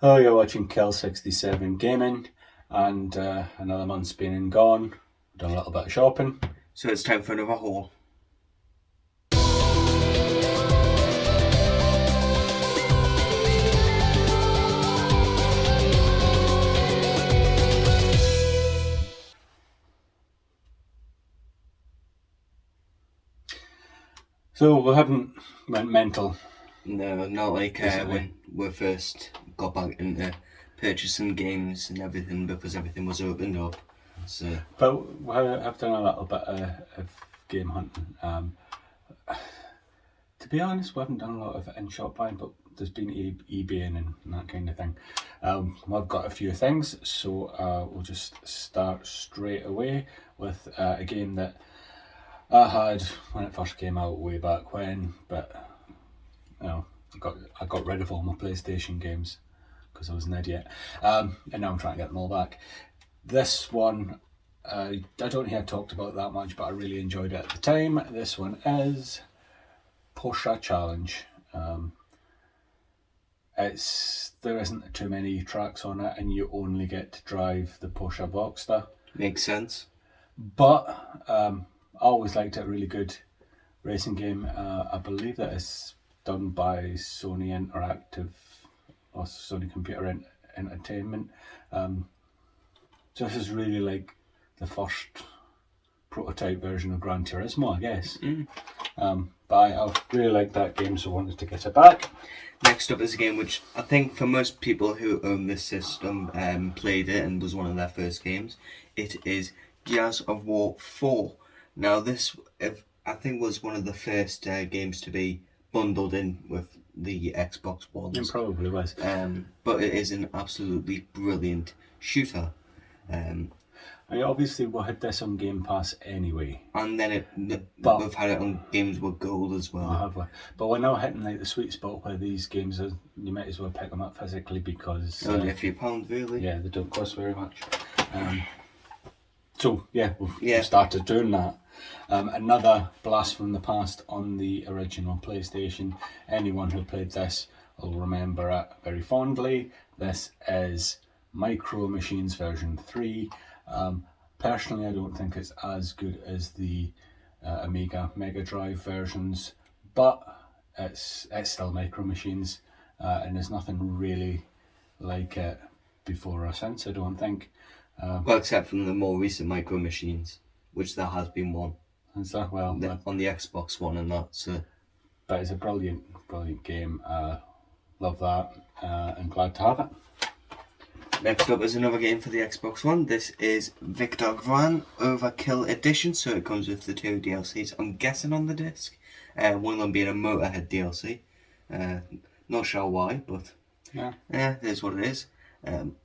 Oh, you're watching Kill 67 Gaming, and another month's been and gone. Done a little bit of shopping. So it's time for another haul. So we haven't went mental. No, not like Recently. when we first got back into purchasing games and everything because everything was opened up. So But we have done a little bit of game hunting. To be honest, we haven't done a lot of in-shop buying, but there's been eBaying and that kind of thing. I've got a few things, so we'll just start straight away with a game that I had when it first came out way back when, but I got rid of all my PlayStation games because I was an idiot, and now I'm trying to get them all back. This one, I don't think I talked about that much, but I really enjoyed it at the time. This one is Porsche Challenge. There isn't too many tracks on it, and you only get to drive the Porsche Boxster. makes sense. But I always liked it. Really good racing game. I believe that it's done by Sony Interactive or Sony Computer Entertainment. So this is really like the first prototype version of Gran Turismo, I guess. But I really liked that game, so I wanted to get it back. Next up is a game which I think for most people who own this system played it and was one of their first games. It is Gears of War 4. Now this, I think, was one of the first games to be bundled in with the Xbox One. It probably was. But it is an absolutely brilliant shooter. I obviously we had this on Game Pass anyway. And then we've had it on Games with Gold as well. Have we? But we're now hitting like the sweet spot where these games are. You might as well pick them up physically because only a few pounds, really. Yeah, they don't cost very much. So yeah, we've started doing that. Another blast from the past on the original PlayStation. Anyone who played this will remember it very fondly. This is Micro Machines version 3. Personally, I don't think it's as good as the Amiga Mega Drive versions, but it's still Micro Machines, and there's nothing really like it before or since, I don't think. Well, except from the more recent Micro Machines, which there has been one. Is that well? On the Xbox One and that, so. But it's a brilliant game. Love that, and glad to have it. Next up is another game for the Xbox One. This is Gran Overkill Edition, so it comes with the 2 DLCs. I'm guessing on the disc. One of them being a Motorhead DLC. Not sure why, but yeah, it is what it is.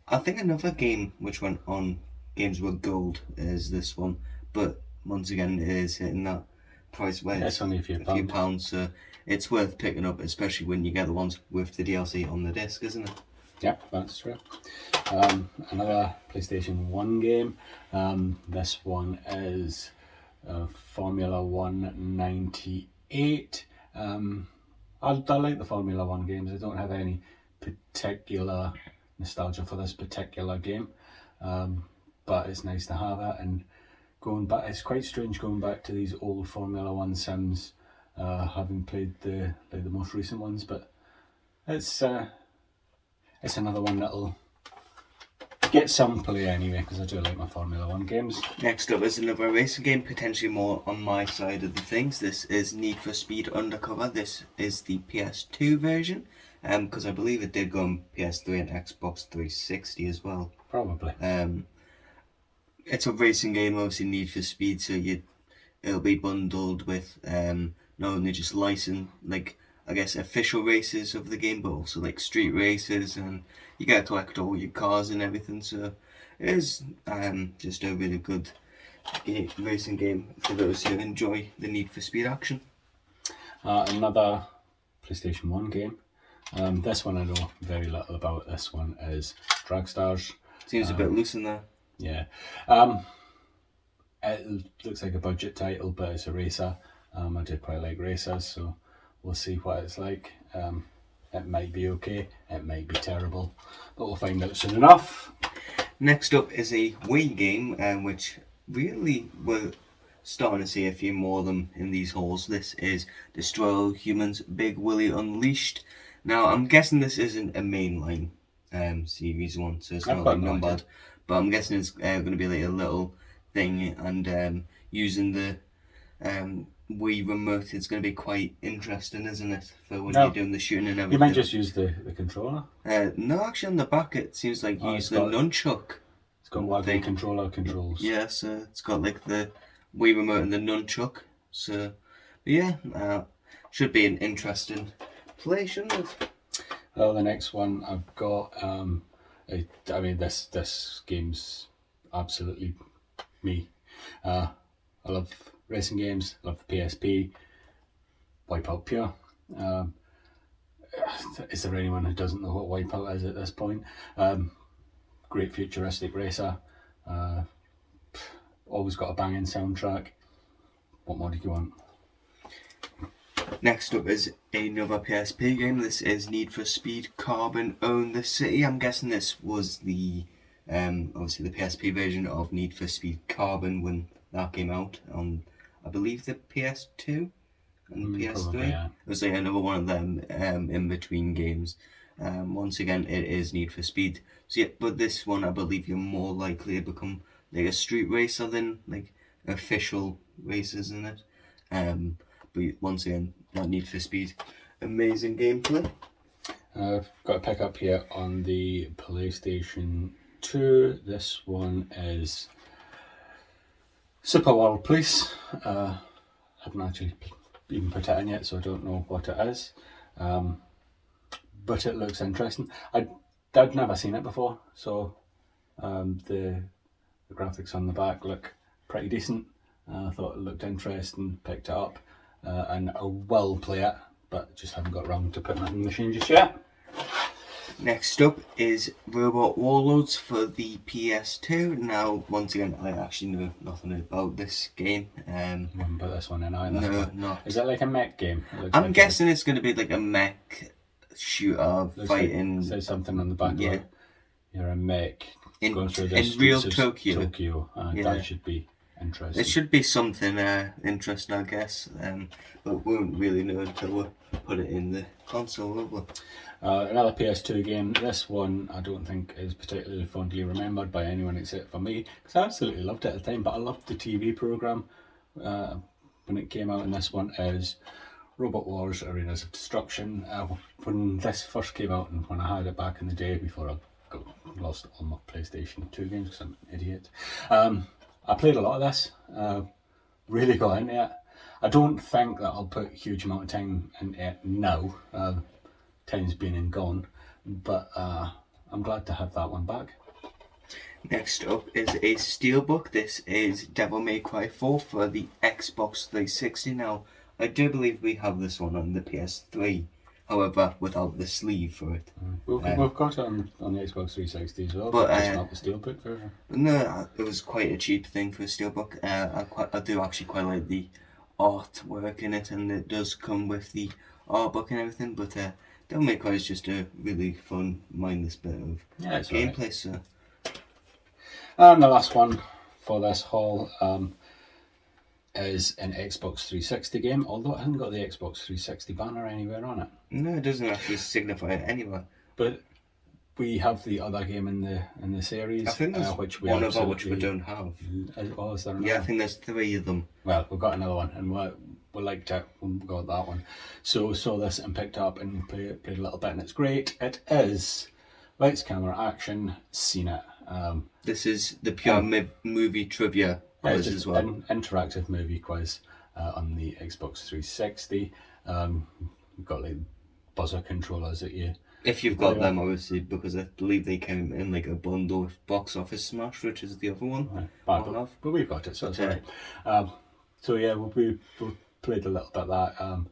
I think another game which went on Games with Gold is this one, but once again it is hitting that price where it's only a few pounds, so it's worth picking up, especially when you get the ones with the DLC on the disc, isn't it? Yeah, that's true. Another PlayStation 1 game. This one is Formula 1 98. I like the Formula 1 games. I don't have any particular nostalgia for this particular game, but it's nice to have it. And going back, it's quite strange going back to these old Formula 1 sims, having played the most recent ones, but it's another one that'll get some play anyway, because I do like my Formula 1 games. Next up is another racing game, potentially more on my side of the things. This is Need for Speed Undercover. This is the PS2 version, because I believe it did go on PS3 and Xbox 360 as well. Probably. It's a racing game, obviously Need for Speed, so it'll be bundled with not only just I guess official races of the game, but also like street races, and you get to collect all your cars and everything. So it is just a really good racing game for those who enjoy the Need for Speed action. Another PlayStation 1 game. This one I know very little about. This one is Dragstars. Seems a bit loose in there. Yeah. It looks like a budget title, but it's a racer. I do quite like racers, so we'll see what it's like. It might be okay, it might be terrible, but we'll find out soon enough. Next up is a Wii game, which really we're starting to see a few more of them in these halls. This is Destroy All Humans Big Willy Unleashed. Now, I'm guessing this isn't a mainline series one, so it's I've not got like no numbered. idea. But I'm guessing it's going to be like a little thing, and using the Wii remote, it's going to be quite interesting, isn't it? For when No. you're doing the shooting and everything. You might just use the controller. No, actually, on the back it seems like you use the nunchuck. It's got waggly controller controls. Yeah, so it's got like the Wii remote and the nunchuck. So, yeah, should be an interesting play, shouldn't it? Well, the next one I've got, I mean, this game's absolutely me. I love racing games, love the PSP, Wipeout Pure. Is there anyone who doesn't know what Wipeout is at this point? Great futuristic racer. Always got a banging soundtrack. What more do you want? Next up is another PSP game. This is Need for Speed Carbon Own the City. I'm guessing this was the obviously the PSP version of Need for Speed Carbon when that came out on, I believe, the PS2 and the PS3. Probably, yeah. It was like another one of them in between games. Once again, it is Need for Speed. So yeah, but this one I believe you're more likely to become like a street racer than like official races in it. But once again, that Need for Speed, amazing gameplay. I've got a pick up here on the PlayStation 2. This one is Super World Police. Haven't actually even put it in yet, so I don't know what it is. But it looks interesting. I'd never seen it before, so the graphics on the back look pretty decent. I thought it looked interesting, picked it up, and I will play it, but just haven't got around to putting it in the machine just yet. Next up is Robot Warlords for the PS2. Now, once again, I actually know nothing about this game. You haven't put this one in either. No, not. Is it like a mech game? I'm guessing it's going to be like a mech shooter fighting. Like, says something on the back. Yeah. Like, you're a mech In going through the real streets of Tokyo. Yeah. That should be interesting. It should be something interesting, I guess. But we won't really know until we put it in the console, will we? Another PS2 game. This one I don't think is particularly fondly remembered by anyone except for me, because I absolutely loved it at the time, but I loved the TV programme when it came out, and this one is Robot Wars Arenas of Destruction. When this first came out and when I had it back in the day before I lost all my PlayStation 2 games because I'm an idiot, I played a lot of this, really got into it. I don't think that I'll put a huge amount of time into it now. Time's been and gone, but I'm glad to have that one back. Next up is a steelbook. This is Devil May Cry 4 for the Xbox 360. Now, I do believe we have this one on the PS3, however, without the sleeve for it. We've got it on the Xbox 360 as well, but just not the steelbook version. No, it was quite a cheap thing for a steelbook. I do actually quite like the artwork in it, and it does come with the art book and everything, but Devil May Cry is just a really fun, mindless bit of gameplay. Right. So. And the last one for this haul is an Xbox 360 game, although it hasn't got the Xbox 360 banner anywhere on it. No, it doesn't actually signify it anywhere. But we have the other game in the series. I think there's which one of which we don't have. Is there another? Yeah, I think there's 3 of them. Well, we've got another one, and we liked it when we got that one. So saw this and picked up and played a little bit, and it's great. It is lights, camera, action, seen it. This is the pure movie trivia quiz as well. An interactive movie quiz on the Xbox 360. You've got like buzzer controllers that you. If you've got them, obviously, because I believe they came in like a bundle with Box Office Smash, which is the other one. But we've got it, so it's alright. So yeah, we played a little bit of that.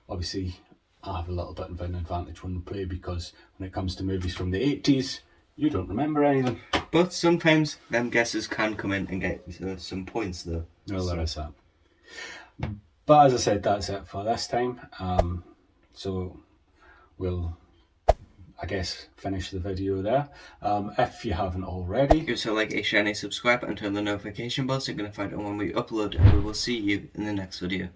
Obviously, I have a little bit of an advantage when we play, because when it comes to movies from the 80s, you don't remember anything. But sometimes them guesses can come in and get some points though. Well, there is that. But as I said, that's it for this time. So we'll I guess finish the video there. If you haven't already, give us a like, a share, and a subscribe, and turn the notification bell so you're going to find out when we upload, and we will see you in the next video.